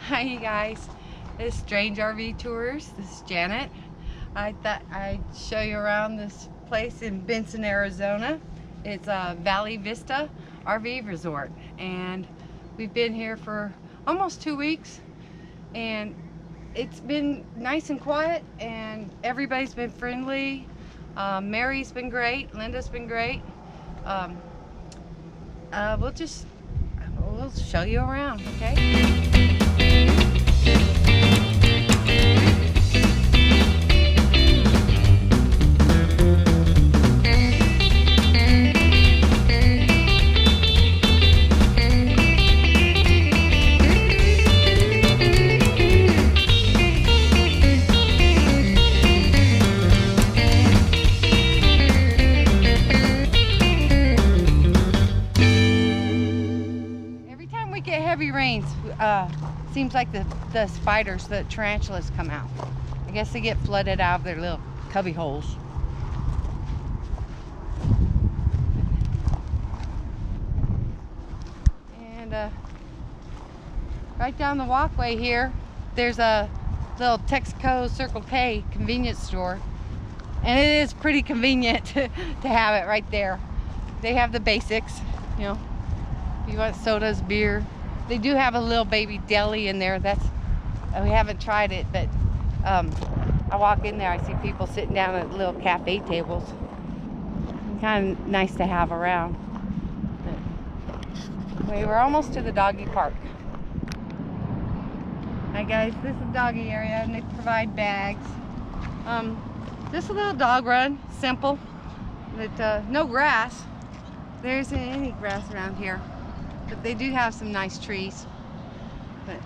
Hi you guys, this is Strange RV Tours. This is Janet. I thought I'd show you around this place in Benson, Arizona. It's a Vista RV Resort, and we've been here for almost 2 weeks, and it's been nice and quiet, and everybody's been friendly. Mary's been great, Linda's been great. We'll show you around, okay? Heavy rains, seems like the spiders, the tarantulas come out. I guess they get flooded out of their little cubby holes. And right down the walkway here, there's a little Texaco Circle K convenience store. And it is pretty convenient to have it right there. They have the basics, you know. You want sodas, beer. They do have a little baby deli in there. We haven't tried it, but I walk in there, I see people sitting down at little cafe tables. Kind of nice to have around. We're almost to the doggy park. Hi guys, this is the doggy area, and they provide bags. Just a little dog run, simple. But no grass. There isn't any grass around here. But they do have some nice trees. But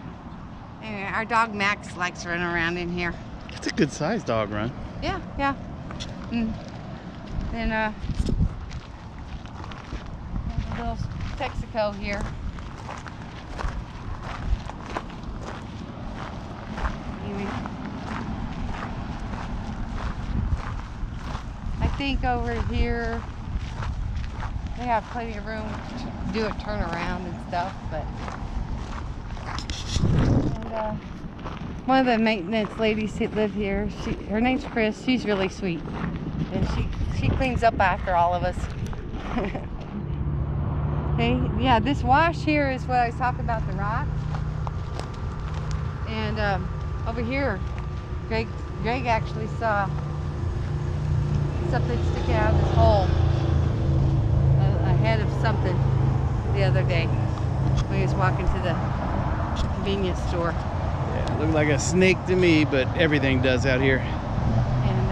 anyway, our dog Max likes running around in here. It's a good sized dog run. Yeah, yeah. And then a little Texaco here. Anyway, I think over here they have plenty of room to do a turnaround and stuff, but one of the maintenance ladies that live here, her name's Chris. She's really sweet, and she cleans up after all of us. Okay, yeah, this wash here is what I was talking about, the rocks. And over here, Greg actually saw something sticking out of this hole. Head of something the other day when he was walking to the convenience store. Yeah, it looked like a snake to me, but everything does out here. And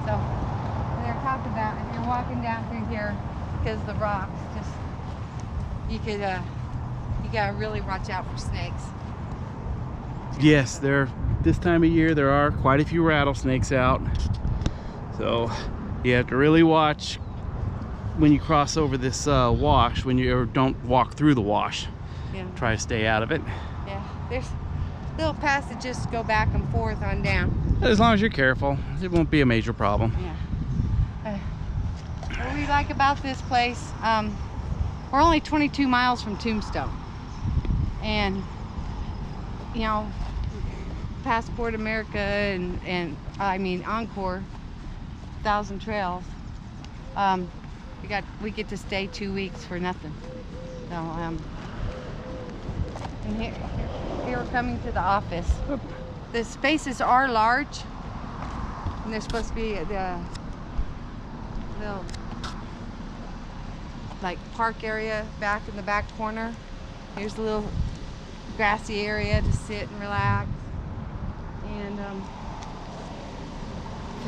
so they're talking about if you're walking down through here, because the rocks, just you gotta really watch out for snakes. Yes, this time of year there are quite a few rattlesnakes out, so you have to really watch when you cross over this wash, or don't walk through the wash. Yeah. Try to stay out of it. Yeah, there's little passages to go back and forth on down. As long as you're careful, it won't be a major problem. Yeah. What we like about this place, we're only 22 miles from Tombstone. And, you know, Passport America and I mean Encore, 1,000 Trails. We get to stay 2 weeks for nothing. So and here we're coming to the office. The spaces are large, and there's supposed to be the little like park area back in the back corner. Here's a little grassy area to sit and relax. And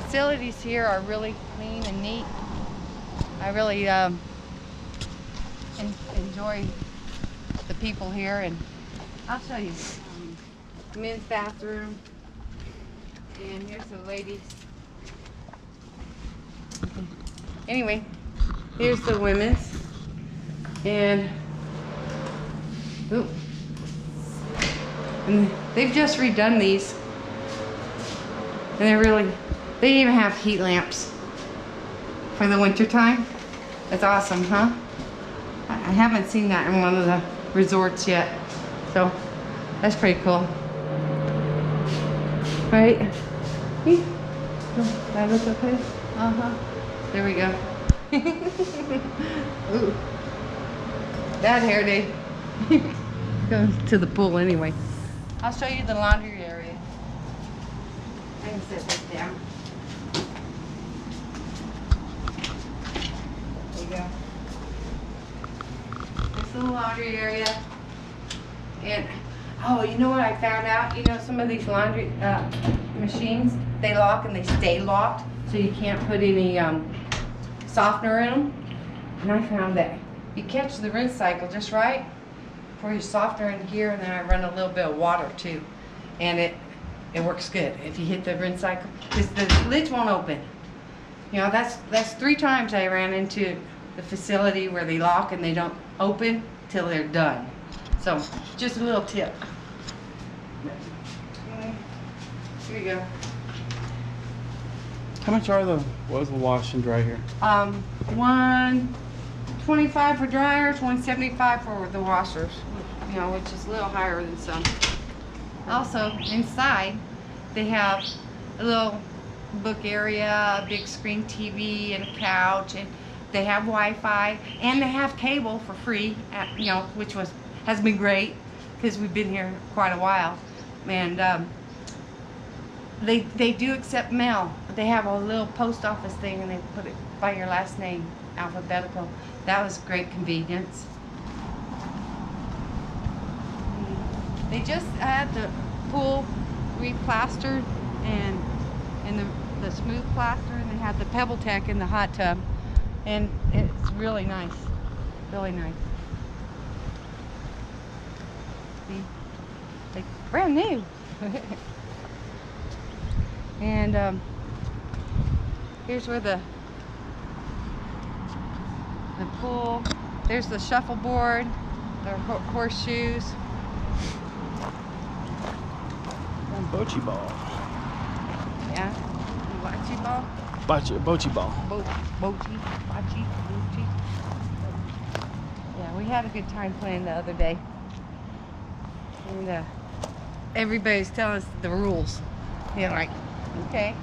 facilities here are really clean and neat. I really enjoy the people here, and I'll show you the men's bathroom, and here's the ladies. Okay. Anyway, here's the women's, and they've just redone these, and they even have heat lamps for the winter time. That's awesome, huh? I haven't seen that in one of the resorts yet. So that's pretty cool. Right? That looks okay? Uh-huh. There we go. Ooh. That hair day. Goes to the pool anyway. I'll show you the laundry area. I can set this down. There you go. This is the laundry area. And oh, you know what I found out? You know, some of these laundry machines, they lock and they stay locked, so you can't put any softener in them. And I found that you catch the rinse cycle just right for your softener in here, and then I run a little bit of water too, and it works good if you hit the rinse cycle, because the lids won't open. You know, that's 3 times I ran into the facility where they lock and they don't open till they're done. So just a little tip. Here you go. How much are the, what was the wash and dry here? $125 for dryers, $175 for the washers. You know, which is a little higher than some. Also, inside, they have a little book area, a big screen TV, and a couch, and they have Wi-Fi, and they have cable for free. You know, which has been great because we've been here quite a while, and they do accept mail. They have a little post office thing, and they put it by your last name, alphabetical. That was great convenience. They just had the pool replastered and the smooth plaster, and they had the Pebble Tech in the hot tub, and it's really nice, really nice. See, like brand new. And here's where the pool. There's the shuffleboard, the horseshoes. Bocce ball. Yeah. Bocce ball? Bocce ball. Bocce. Yeah, we had a good time playing the other day. And everybody's telling us the rules. You're like, okay.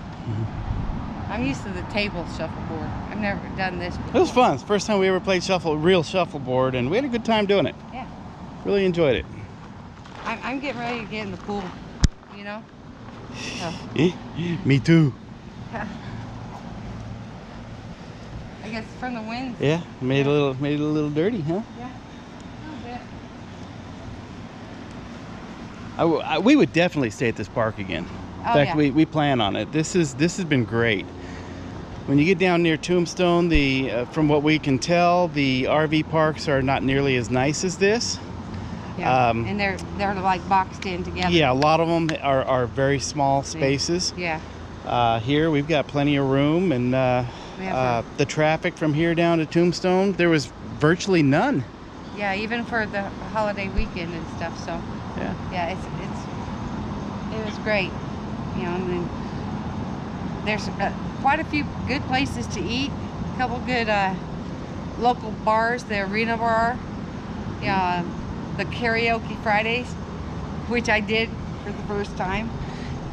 I'm used to the table shuffleboard. I've never done this before. It was fun. It's the first time we ever played real shuffleboard, and we had a good time doing it. Yeah. Really enjoyed it. I'm getting ready to get in the pool, you know? So. Me too. I guess from the wind. Yeah, made it a little dirty, huh? Yeah. A little bit. We would definitely stay at this park again. In fact, yeah. we plan on it. This has been great. When you get down near Tombstone, from what we can tell, the RV parks are not nearly as nice as this. Yeah, and they're like boxed in together. Yeah, a lot of them are very small spaces. Yeah. Here we've got plenty of room, and the traffic from here down to Tombstone, there was virtually none. Yeah, even for the holiday weekend and stuff. So yeah, it was great. You know, and then there's quite a few good places to eat. A couple good local bars. The Arena Bar. Yeah. The Karaoke Fridays, which I did for the first time.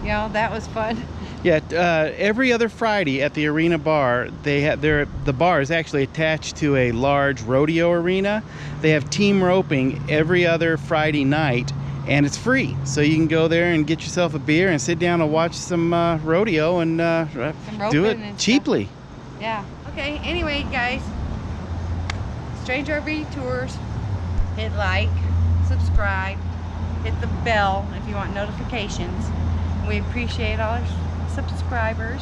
You know, that was fun. Yeah, every other Friday at the Arena Bar, the bar is actually attached to a large rodeo arena. They have team roping every other Friday night, and it's free. So you can go there and get yourself a beer and sit down and watch some rodeo and do it cheaply. Yeah. Okay, anyway, guys, Strange RV Tours, hit like, subscribe, hit the bell if you want notifications. We appreciate all our subscribers,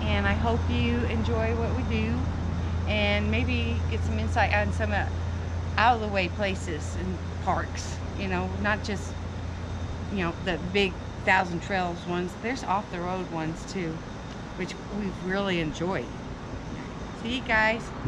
and I hope you enjoy what we do, and maybe get some insight on some out of the way places and parks. You know, not just, you know, the big 1,000 Trails ones. There's off the road ones too, which we've really enjoyed. See you guys.